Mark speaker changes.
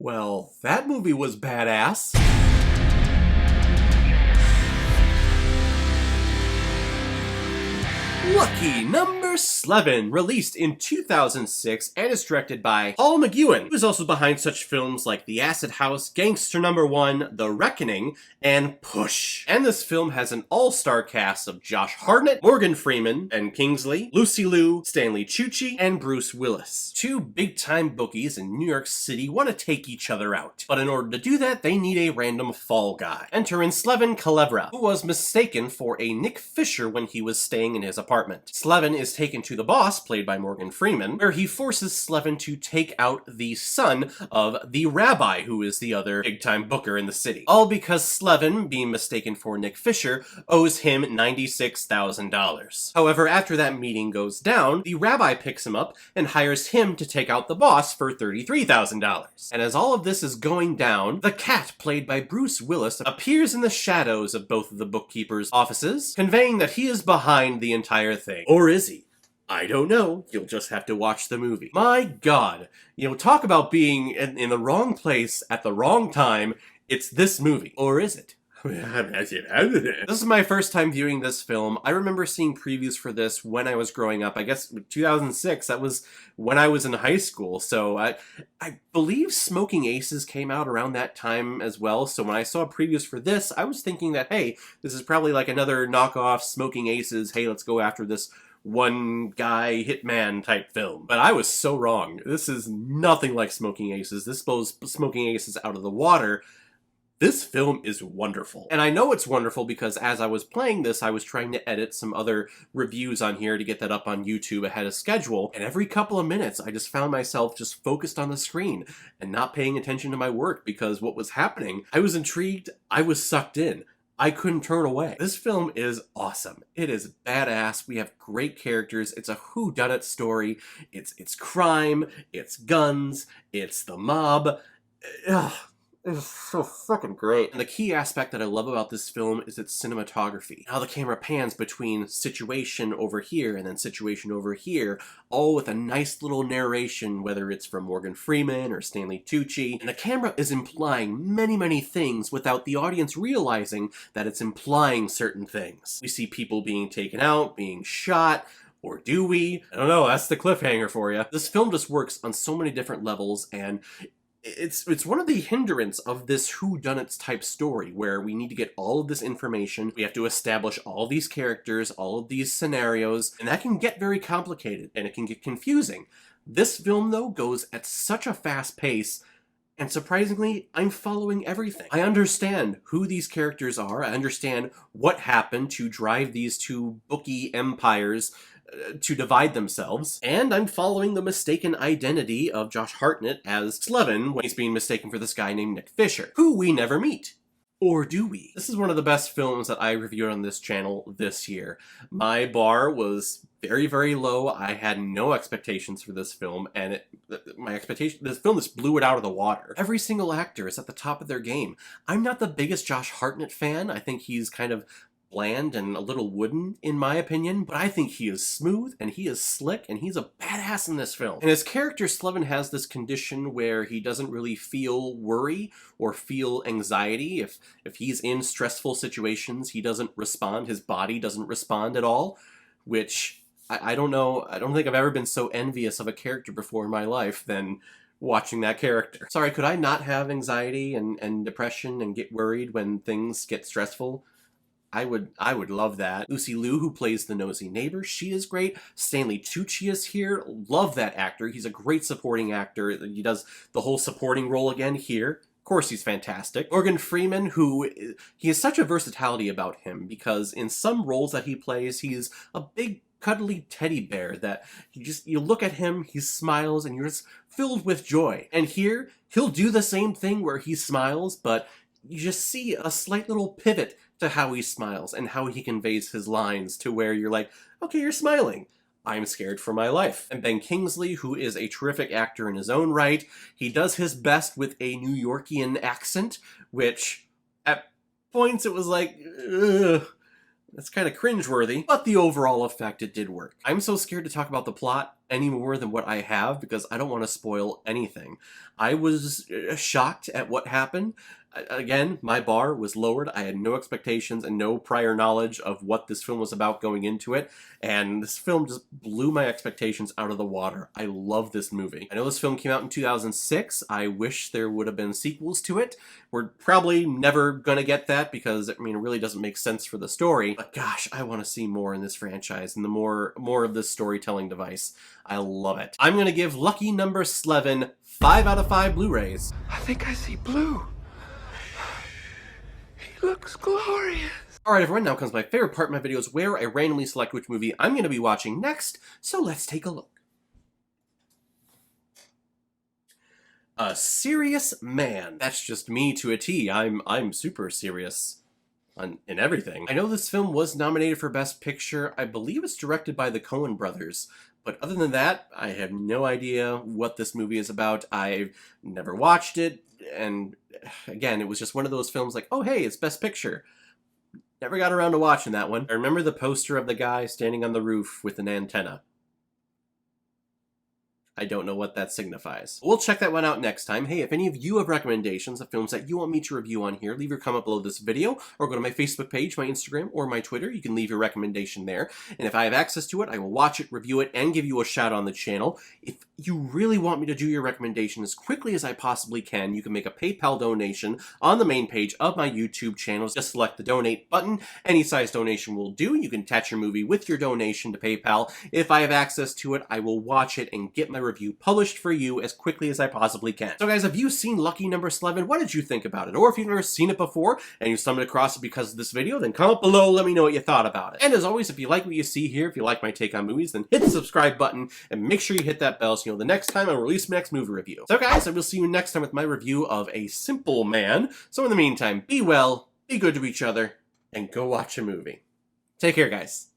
Speaker 1: Well, that movie was badass. Lucky Number Slevin, released in 2006 and is directed by Paul McEwen, who's also behind such films like The Acid House, Gangster Number 1, The Reckoning, and Push. And this film has an all-star cast of Josh Hartnett, Morgan Freeman, Ben Kingsley, Lucy Liu, Stanley Tucci, and Bruce Willis. Two big-time bookies in New York City want to take each other out, but in order to do that, they need a random fall guy. Enter in Slevin Kalevra, who was mistaken for a Nick Fisher when he was staying in his apartment. Slevin is taken to the boss, played by Morgan Freeman, where he forces Slevin to take out the son of the rabbi, who is the other big-time booker in the city. All because Slevin, being mistaken for Nick Fisher, owes him $96,000. However, after that meeting goes down, the rabbi picks him up and hires him to take out the boss for $33,000. And as all of this is going down, the cat, played by Bruce Willis, appears in the shadows of both of the bookkeepers' offices, conveying that he is behind the entire thing. Or is he? I don't know. You'll just have to watch the movie. My God. Talk about being in the wrong place at the wrong time. It's this movie. Or is it? This is my first time viewing this film. I remember seeing previews for this when I was growing up. I guess 2006, that was when I was in high school. So I believe Smoking Aces came out around that time as well. So when I saw previews for this, I was thinking that, hey, this is probably like another knockoff Smoking Aces. Hey, let's go after this one guy hitman type film. But I was so wrong. This is nothing like Smoking Aces. This blows Smoking Aces out of the water. This film is wonderful. And I know it's wonderful because as I was playing this, I was trying to edit some other reviews on here to get that up on YouTube ahead of schedule. And every couple of minutes, I just found myself just focused on the screen and not paying attention to my work because what was happening, I was intrigued, I was sucked in. I couldn't turn away. This film is awesome. It is badass. We have great characters. It's a whodunit story. It's crime. It's guns. It's the mob. Ugh. It's so fucking great. And the key aspect that I love about this film is its cinematography. How the camera pans between situation over here and then situation over here, all with a nice little narration, whether it's from Morgan Freeman or Stanley Tucci. And the camera is implying many, many things without the audience realizing that it's implying certain things. We see people being taken out, being shot, or do we? I don't know, that's the cliffhanger for you. This film just works on so many different levels, and it's one of the hindrance of this whodunits type story where we need to get all of this information, we have to establish all these characters, all of these scenarios, and that can get very complicated and it can get confusing. This film, though, goes at such a fast pace, and surprisingly, I'm following everything. I understand who these characters are, I understand what happened to drive these two bookie empires to divide themselves, and I'm following the mistaken identity of Josh Hartnett as Slevin when he's being mistaken for this guy named Nick Fisher, who we never meet. Or do we? This is one of the best films that I reviewed on this channel this year. My bar was very, very low. I had no expectations for this film, and this film just blew it out of the water. Every single actor is at the top of their game. I'm not the biggest Josh Hartnett fan. I think he's kind of bland and a little wooden, in my opinion, but I think he is smooth, and he is slick, and he's a badass in this film. And his character, Slevin, has this condition where he doesn't really feel worry or feel anxiety. If he's in stressful situations, he doesn't respond. His body doesn't respond at all, which, I don't know, I don't think I've ever been so envious of a character before in my life than watching that character. Sorry, could I not have anxiety and depression and get worried when things get stressful? I would love that. Lucy Liu, who plays the nosy neighbor, she is great. Stanley Tucci is here. Love that actor. He's a great supporting actor. He does the whole supporting role again here. Of course he's fantastic. Morgan Freeman, he has such a versatility about him because in some roles that he plays, he's a big cuddly teddy bear that you look at him, he smiles, and you're just filled with joy. And here, he'll do the same thing where he smiles, but you just see a slight little pivot to how he smiles and how he conveys his lines to where you're like, okay, you're smiling. I'm scared for my life. And Ben Kingsley, who is a terrific actor in his own right, he does his best with a New Yorkian accent, which at points it was like, ugh, that's kind of cringeworthy, but the overall effect, it did work. I'm so scared to talk about the plot. any more than what I have because I don't want to spoil anything. I was shocked at what happened. Again, my bar was lowered. I had no expectations and no prior knowledge of what this film was about going into it, and this film just blew my expectations out of the water. I love this movie. I know this film came out in 2006. I wish there would have been sequels to it. We're probably never gonna get that because, I mean, it really doesn't make sense for the story, but gosh, I want to see more in this franchise and the more of this storytelling device. I love it. I'm gonna give Lucky Number Slevin 5 out of 5 Blu-rays.
Speaker 2: I think I see blue. He looks glorious.
Speaker 1: Alright everyone, now comes my favorite part of my videos where I randomly select which movie I'm going to be watching next, so let's take a look. A Serious Man. That's just me to a T. I'm super serious in everything. I know this film was nominated for Best Picture. I believe it's directed by the Coen brothers. But other than that, I have no idea what this movie is about. I've never watched it, and again, it was just one of those films like, oh hey, it's Best Picture. Never got around to watching that one. I remember the poster of the guy standing on the roof with an antenna. I don't know what that signifies. We'll check that one out next time. Hey, if any of you have recommendations of films that you want me to review on here, leave your comment below this video, or go to my Facebook page, my Instagram, or my Twitter. You can leave your recommendation there. And if I have access to it, I will watch it, review it, and give you a shout on the channel. If you really want me to do your recommendation as quickly as I possibly can, you can make a PayPal donation on the main page of my YouTube channel. Just select the donate button. Any size donation will do. You can attach your movie with your donation to PayPal. If I have access to it, I will watch it and get my review published for you as quickly as I possibly can. So guys, have you seen Lucky Number Slevin? What did you think about it? Or if you've never seen it before and you stumbled across it because of this video, then comment below, let me know what you thought about it. And as always, if you like what you see here, if you like my take on movies, then hit the subscribe button and make sure you hit that bell so you know the next time I release my next movie review. So guys, I will see you next time with my review of A Simple Man. So in the meantime, be well, be good to each other, and go watch a movie. Take care, guys.